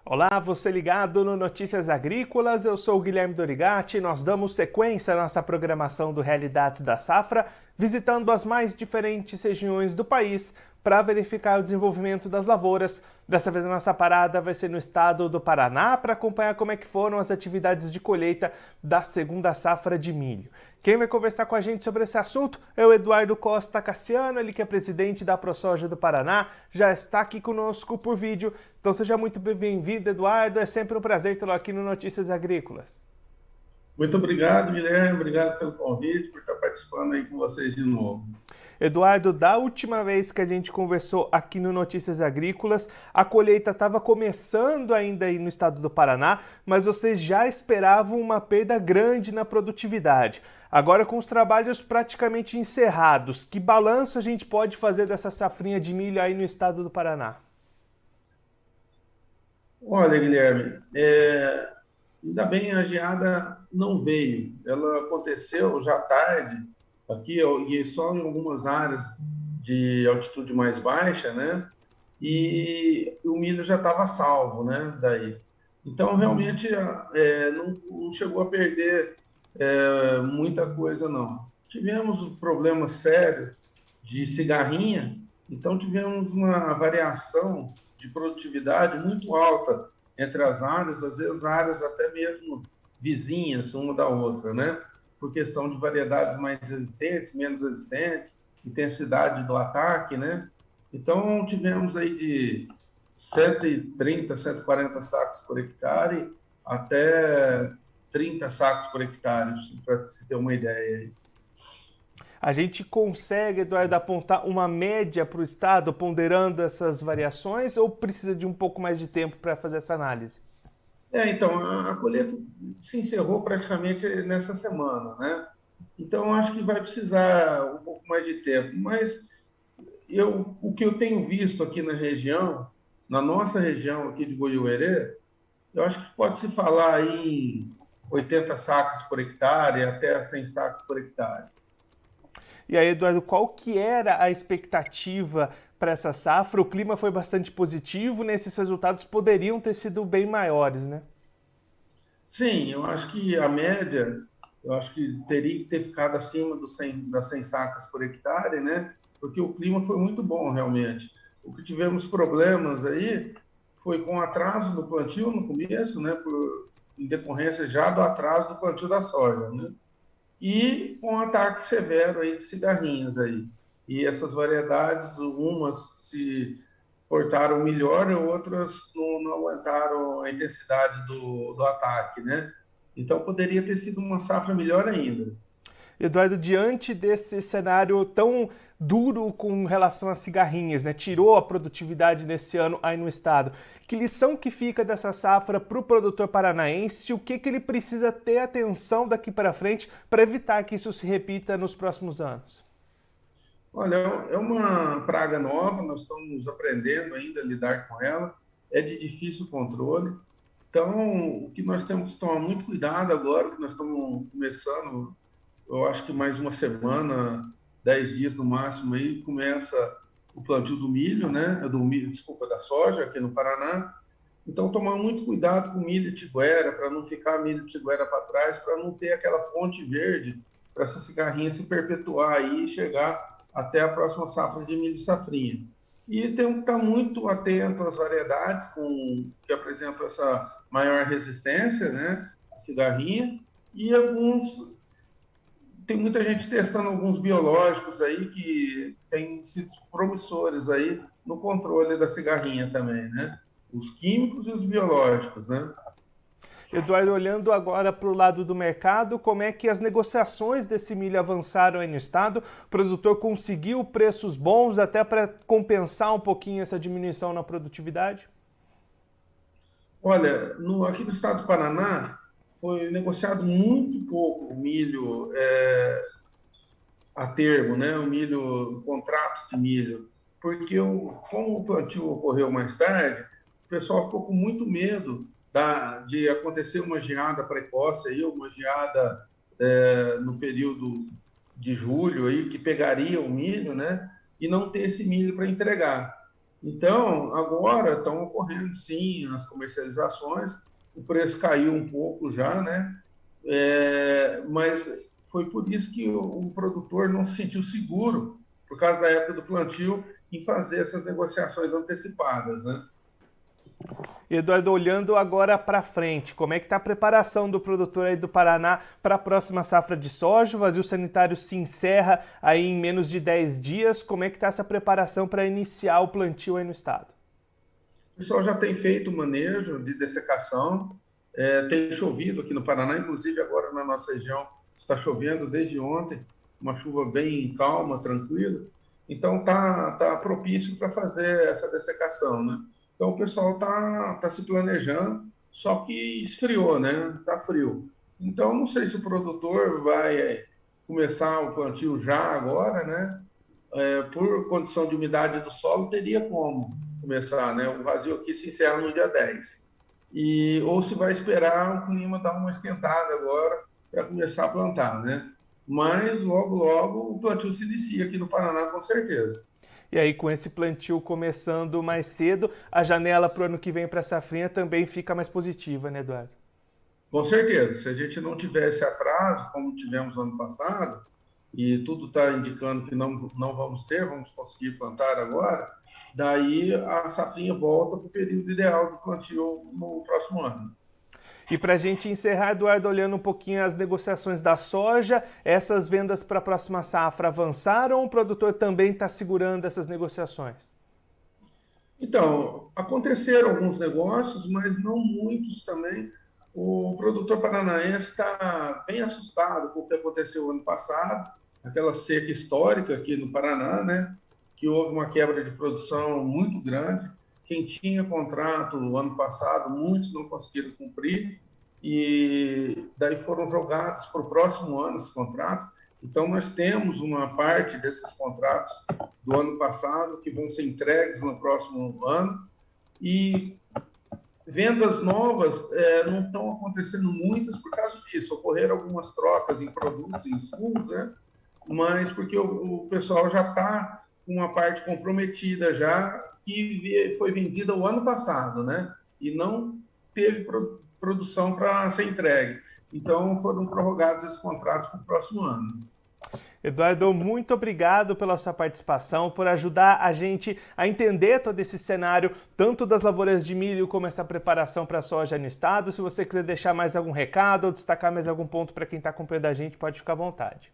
Olá, você ligado no Notícias Agrícolas, eu sou o Guilherme Dorigatti. Nós damos sequência à nossa programação do Realidades da Safra, visitando as mais diferentes regiões do país para verificar o desenvolvimento das lavouras. Dessa vez a nossa parada vai ser no estado do Paraná para acompanhar como é que foram as atividades de colheita da segunda safra de milho. Quem vai conversar com a gente sobre esse assunto é o Eduardo Costa Cassiano, ele que é presidente da ProSoja do Paraná, já está aqui conosco por vídeo. Então seja muito bem-vindo, Eduardo. É sempre um prazer tê-lo aqui no Notícias Agrícolas. Muito obrigado, Guilherme. Obrigado pelo convite, por estar participando aí com vocês de novo. Eduardo, da última vez que a gente conversou aqui no Notícias Agrícolas, a colheita estava começando ainda aí no estado do Paraná, mas vocês já esperavam uma perda grande na produtividade. Agora, com os trabalhos praticamente encerrados, que balanço a gente pode fazer dessa safrinha de milho aí no estado do Paraná? Olha, Guilherme, ainda bem a geada não veio. Ela aconteceu já tarde, aqui e só em algumas áreas de altitude mais baixa, né? E o milho já estava salvo, né? Daí. Então, realmente, não chegou a perder muita coisa, não. Tivemos um problema sério de cigarrinha, então tivemos uma variação de produtividade muito alta entre as áreas, às vezes áreas até mesmo vizinhas uma da outra, né? Por questão de variedades mais resistentes, menos resistentes, intensidade do ataque, né? Então tivemos aí de 130, 140 sacos por hectare até 30 sacos por hectare, para se ter uma ideia. A gente consegue, Eduardo, apontar uma média para o estado, ponderando essas variações, ou precisa de um pouco mais de tempo para fazer essa análise? Então, a colheita se encerrou praticamente nessa semana, né? Então, acho que vai precisar um pouco mais de tempo. Mas o que eu tenho visto aqui na região, na nossa região aqui de Goiuerê, eu acho que pode se falar em 80 sacas por hectare até 100 sacas por hectare. E aí, Eduardo, qual que era a expectativa para essa safra? O clima foi bastante positivo, né? Esses resultados poderiam ter sido bem maiores, né? Sim, eu acho que a média, eu acho que teria que ter ficado acima das 100 sacas por hectare, né? Porque o clima foi muito bom, realmente. O que tivemos problemas aí foi com atraso do plantio no começo, né? Em decorrência já do atraso do plantio da soja, né? E com um ataque severo aí de cigarrinhas aí. E essas variedades, umas se portaram melhor e outras não aguentaram a intensidade do ataque, né? Então poderia ter sido uma safra melhor ainda. Eduardo, diante desse cenário tão duro com relação às cigarrinhas, né? Tirou a produtividade nesse ano aí no estado. Que lição que fica dessa safra para o produtor paranaense? O que ele precisa ter atenção daqui para frente para evitar que isso se repita nos próximos anos? Olha, é uma praga nova, nós estamos aprendendo ainda a lidar com ela, é de difícil controle. Então, o que nós temos que tomar muito cuidado agora, que nós estamos começando, eu acho que mais uma semana, 10 dias no máximo, aí começa o plantio do milho, né? Do milho, desculpa, da soja aqui no Paraná. Então, tomar muito cuidado com o milho tiguera, para não ficar milho tiguera para trás, para não ter aquela ponte verde, para essa cigarrinha se perpetuar aí e chegar até a próxima safra de milho safrinha. E tem que estar muito atento às variedades que apresentam essa maior resistência, né? A cigarrinha, e tem muita gente testando alguns biológicos aí que têm sido promissores aí no controle da cigarrinha também, né? Os químicos e os biológicos, né? Eduardo, olhando agora para o lado do mercado, como é que as negociações desse milho avançaram aí no estado? O produtor conseguiu preços bons até para compensar um pouquinho essa diminuição na produtividade? Olha, aqui no estado do Paraná foi negociado muito pouco o milho a termo, né? O milho, contratos de milho, porque como o plantio ocorreu mais tarde, o pessoal ficou com muito medo de acontecer uma geada precoce aí, uma geada no período de julho aí que pegaria o milho, né? E não ter esse milho para entregar. Então, agora estão ocorrendo, sim, as comercializações, o preço caiu um pouco já, né? Mas foi por isso que o produtor não se sentiu seguro, por causa da época do plantio, em fazer essas negociações antecipadas, né? Eduardo, olhando agora para frente, como é que está a preparação do produtor aí do Paraná para a próxima safra de soja? O vazio sanitário se encerra aí em menos de 10 dias. Como é que está essa preparação para iniciar o plantio aí no estado? O pessoal já tem feito manejo de dessecação, tem chovido aqui no Paraná, inclusive agora na nossa região está chovendo desde ontem, uma chuva bem calma, tranquila, então tá propício para fazer essa dessecação, né? Então o pessoal tá se planejando, só que esfriou, né? Tá frio. Então não sei se o produtor vai começar o plantio já agora, né? Por condição de umidade do solo, teria como começar, né? O vazio aqui se encerra no dia 10. Ou se vai esperar o clima dar uma esquentada agora para começar a plantar, né? Mas logo, logo o plantio se inicia aqui no Paraná, com certeza. E aí, com esse plantio começando mais cedo, a janela para o ano que vem para a safrinha também fica mais positiva, né, Eduardo? Com certeza. Se a gente não tivesse atraso, como tivemos no ano passado, e tudo está indicando que não vamos ter, vamos conseguir plantar agora, daí a safrinha volta para o período ideal do plantio no próximo ano. E para a gente encerrar, Eduardo, olhando um pouquinho as negociações da soja, essas vendas para a próxima safra avançaram ou o produtor também está segurando essas negociações? Então, aconteceram alguns negócios, mas não muitos também. O produtor paranaense está bem assustado com o que aconteceu ano passado, aquela seca histórica aqui no Paraná, né? Que houve uma quebra de produção muito grande. Quem tinha contrato no ano passado, muitos não conseguiram cumprir, e daí foram jogados para o próximo ano os contratos. Então, nós temos uma parte desses contratos do ano passado que vão ser entregues no próximo ano, e vendas novas não estão acontecendo muitas por causa disso. Ocorreram algumas trocas em produtos, em insumos, né? Mas porque o pessoal já está com uma parte comprometida já, que foi vendida o ano passado, né? E não teve produção para ser entregue. Então, foram prorrogados esses contratos para o próximo ano. Eduardo, muito obrigado pela sua participação, por ajudar a gente a entender todo esse cenário, tanto das lavouras de milho como essa preparação para a soja no estado. Se você quiser deixar mais algum recado ou destacar mais algum ponto para quem está acompanhando a gente, pode ficar à vontade.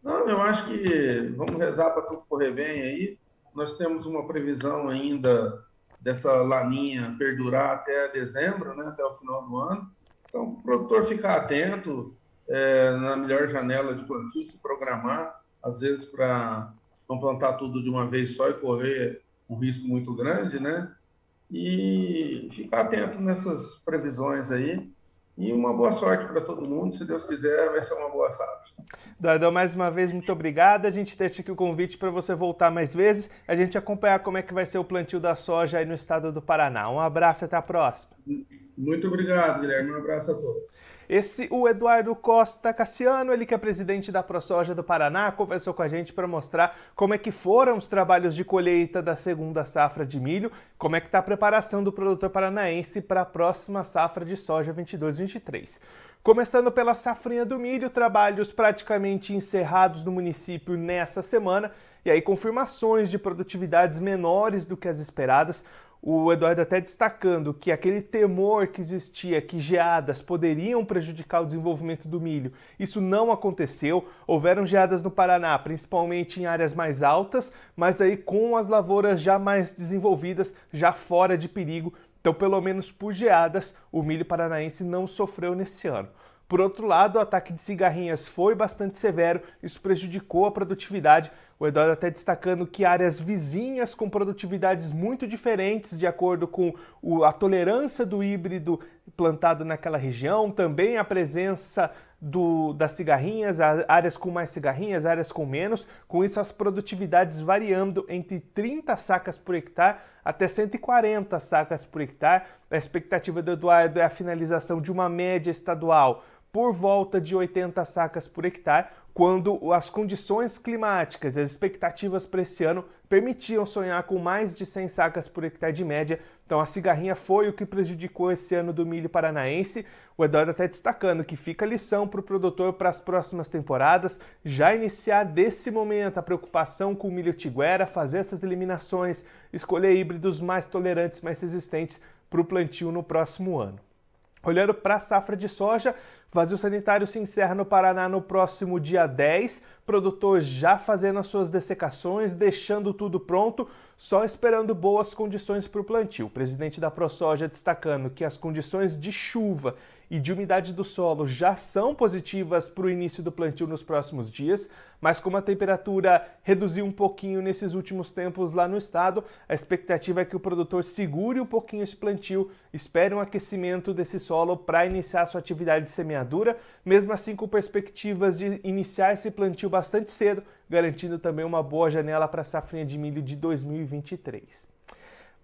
Não, eu acho que vamos rezar para tudo correr bem aí. Nós temos uma previsão ainda dessa laninha perdurar até dezembro, né, até o final do ano. Então, o produtor ficar atento na melhor janela de plantio, se programar, às vezes para não plantar tudo de uma vez só e correr um risco muito grande, né? E ficar atento nessas previsões aí. E uma boa sorte para todo mundo. Se Deus quiser, vai ser uma boa safra. Eduardo, mais uma vez, muito obrigado. A gente deixa aqui o convite para você voltar mais vezes, a gente acompanhar como é que vai ser o plantio da soja aí no estado do Paraná. Um abraço e até a próxima. Muito obrigado, Guilherme. Um abraço a todos. O Eduardo Costa Cassiano, ele que é presidente da ProSoja do Paraná, conversou com a gente para mostrar como é que foram os trabalhos de colheita da segunda safra de milho, como é que está a preparação do produtor paranaense para a próxima safra de soja 22-23. Começando pela safrinha do milho, trabalhos praticamente encerrados no município nessa semana, e aí confirmações de produtividades menores do que as esperadas. O Eduardo até destacando que aquele temor que existia, que geadas poderiam prejudicar o desenvolvimento do milho, isso não aconteceu. Houveram geadas no Paraná, principalmente em áreas mais altas, mas aí com as lavouras já mais desenvolvidas, já fora de perigo. Então, pelo menos por geadas, o milho paranaense não sofreu nesse ano. Por outro lado, o ataque de cigarrinhas foi bastante severo, isso prejudicou a produtividade. O Eduardo até destacando que áreas vizinhas com produtividades muito diferentes, de acordo com a tolerância do híbrido plantado naquela região, também a presença das cigarrinhas, áreas com mais cigarrinhas, áreas com menos, com isso as produtividades variando entre 30 sacas por hectare até 140 sacas por hectare. A expectativa do Eduardo é a finalização de uma média estadual por volta de 80 sacas por hectare, quando as condições climáticas e as expectativas para esse ano permitiam sonhar com mais de 100 sacas por hectare de média. Então a cigarrinha foi o que prejudicou esse ano do milho paranaense. O Eduardo até destacando que fica a lição para o produtor para as próximas temporadas, já iniciar desse momento a preocupação com o milho tiguera, fazer essas eliminações, escolher híbridos mais tolerantes, mais resistentes para o plantio no próximo ano. Olhando para a safra de soja, vazio sanitário se encerra no Paraná no próximo dia 10, produtor já fazendo as suas dessecações, deixando tudo pronto, só esperando boas condições para o plantio. O presidente da ProSoja destacando que as condições de chuva e de umidade do solo já são positivas para o início do plantio nos próximos dias, mas como a temperatura reduziu um pouquinho nesses últimos tempos lá no estado, a expectativa é que o produtor segure um pouquinho esse plantio, espere um aquecimento desse solo para iniciar sua atividade de semeadura, mesmo assim com perspectivas de iniciar esse plantio bastante cedo, garantindo também uma boa janela para a safrinha de milho de 2023.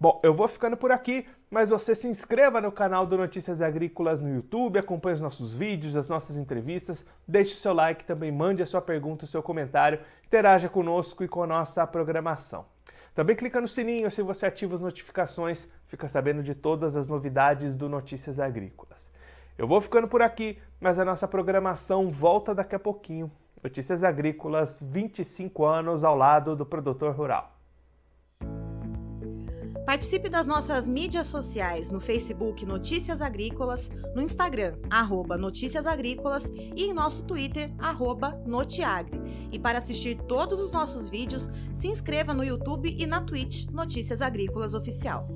Bom, eu vou ficando por aqui, mas você se inscreva no canal do Notícias Agrícolas no YouTube, acompanhe os nossos vídeos, as nossas entrevistas, deixe o seu like, também mande a sua pergunta, o seu comentário, interaja conosco e com a nossa programação. Também clica no sininho, se você ativa as notificações, fica sabendo de todas as novidades do Notícias Agrícolas. Eu vou ficando por aqui, mas a nossa programação volta daqui a pouquinho. Notícias Agrícolas, 25 anos ao lado do produtor rural. Participe das nossas mídias sociais no Facebook Notícias Agrícolas, no Instagram, @Notícias Agrícolas e em nosso Twitter, @Notiagre. E para assistir todos os nossos vídeos, se inscreva no YouTube e na Twitch Notícias Agrícolas Oficial.